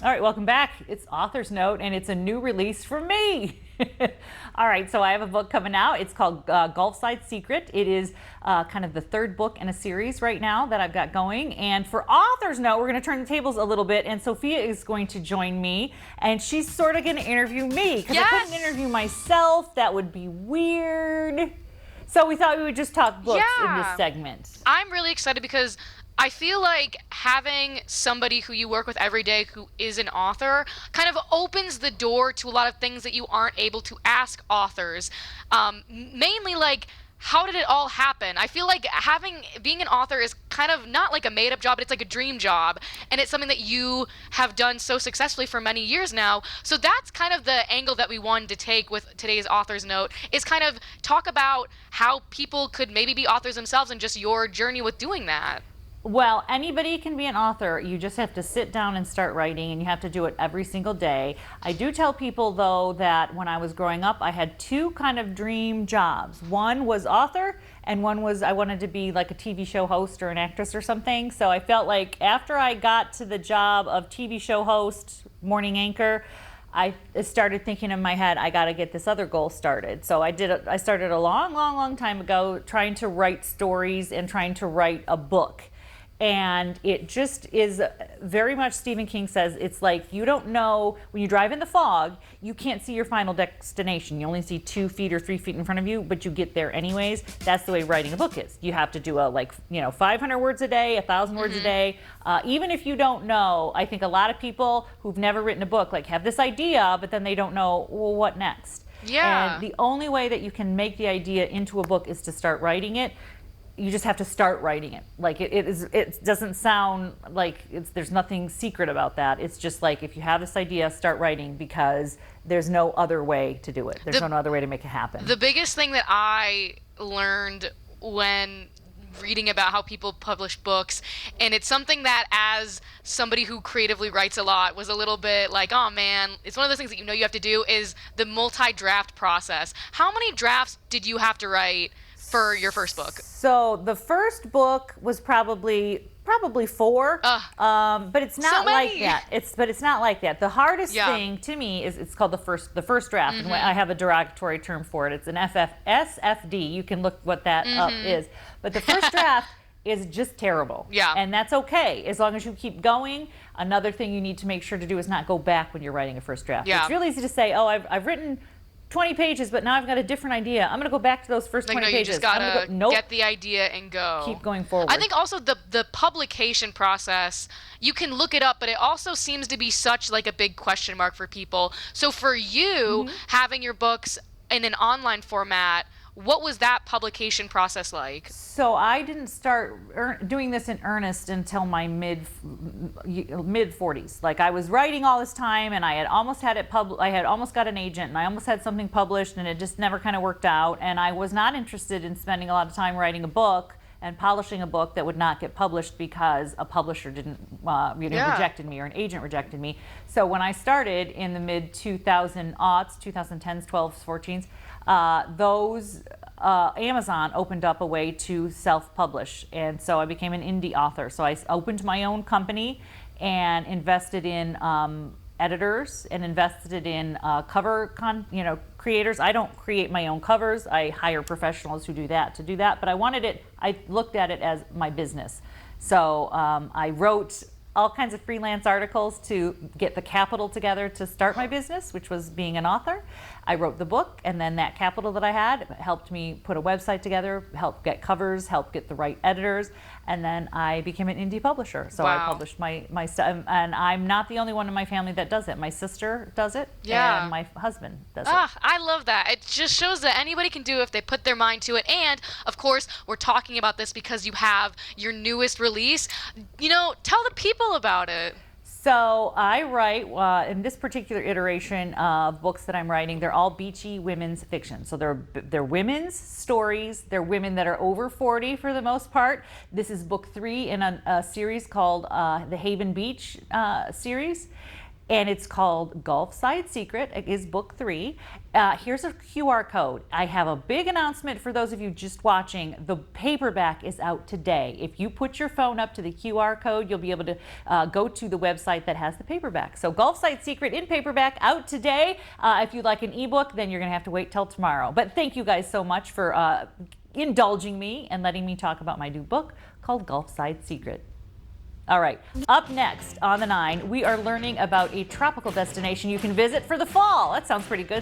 All right, welcome back. It's Author's Note, and it's a new release from me. All right, so I have a book coming out. It's called Gulfside Secret. It is kind of the third book in a series right now that I've got going. And for Author's Note, we're going to turn the tables a little bit, and Sophia is going to join me, and she's sort of going to interview me because I couldn't interview myself. That would be weird. So we thought we would just talk books in this segment. I'm really excited because I feel like having somebody who you work with every day who is an author kind of opens the door to a lot of things that you aren't able to ask authors. Mainly like, how did it all happen? I feel like being an author is kind of not like a made-up job, but it's like a dream job. And it's something that you have done so successfully for many years now. So that's kind of the angle that we wanted to take with today's Author's Note, is kind of talk about how people could maybe be authors themselves and just your journey with doing that. Well, anybody can be an author. You just have to sit down and start writing, and you have to do it every single day. I do tell people, though, that when I was growing up, I had two kind of dream jobs. One was author, and one was I wanted to be like a TV show host or an actress or something. So I felt like after I got to the job of TV show host, morning anchor, I started thinking in my head, I got to get this other goal started. So I started a long time ago trying to write stories and trying to write a book. And it just is very much, Stephen King says, it's like you don't know, when you drive in the fog, you can't see your final destination. You only see 2 feet or 3 feet in front of you, but you get there anyways. That's the way writing a book is. You have to do 500 words a day, 1,000 words a day. Even if you don't know, I think a lot of people who've never written a book have this idea, but then they don't know, well, what next? Yeah. And the only way that you can make the idea into a book is to start writing it. You just have to start writing it. It doesn't sound like there's nothing secret about that. It's just like, if you have this idea, start writing, because there's no other way to do it. There's no other way to make it happen. The biggest thing that I learned when reading about how people publish books, and it's something that as somebody who creatively writes a lot was a little bit like, oh man, it's one of those things that you have to do, is the multi-draft process. How many drafts did you have to write for your first book? So the first book was probably 4, but it's not like that. It's not like that. The hardest thing to me is it's called the first draft, and I have a derogatory term for it. It's an SFD. You can look what that up is. But the first draft is just terrible. Yeah. And that's okay, as long as you keep going. Another thing you need to make sure to do is not go back when you're writing a first draft. Yeah. It's really easy to say, oh, I've written 20 pages, but now I've got a different idea. I'm going to go back to those first 20 pages. You just gotta get the idea and go. Keep going forward. I think also the publication process, you can look it up, but it also seems to be such like a big question mark for people. So for you, having your books in an online format, what was that publication process like? So I didn't start doing this in earnest until my mid 40s. Like, I was writing all this time, and I had almost had it I had almost got an agent, and I almost had something published, and it just never kind of worked out. And I was not interested in spending a lot of time writing a book and polishing a book that would not get published because a publisher didn't, rejected me, or an agent rejected me. So when I started in the mid 2010s, 12s, 14s, Amazon opened up a way to self-publish, and so I became an indie author. So I opened my own company and invested in editors and invested in cover creators. I don't create my own covers. I hire professionals who do that to do that. But I looked at it as my business. So I wrote all kinds of freelance articles to get the capital together to start my business, which was being an author. I wrote the book, and then that capital that I had helped me put a website together, helped get covers, helped get the right editors, and then I became an indie publisher. So I published my stuff, and I'm not the only one in my family that does it. My sister does it, and my husband does it. I love that. It just shows that anybody can do it if they put their mind to it. And of course, we're talking about this because you have your newest release. Tell the people about it. So I write, in this particular iteration of books that I'm writing, they're all beachy women's fiction. So they're women's stories. They're women that are over 40 for the most part. This is book 3 in a series called the Haven Beach series. and it's called Gulfside Secret. It is book 3. Here's a QR code. I have a big announcement for those of you just watching. The paperback is out today. If you put your phone up to the QR code, you'll be able to go to the website that has the paperback. So Gulfside Secret in paperback out today. If you'd like an ebook, then you're going to have to wait till tomorrow. But thank you guys so much for indulging me and letting me talk about my new book called Gulfside Secret. All right, up next on the 9, we are learning about a tropical destination you can visit for the fall. That sounds pretty good.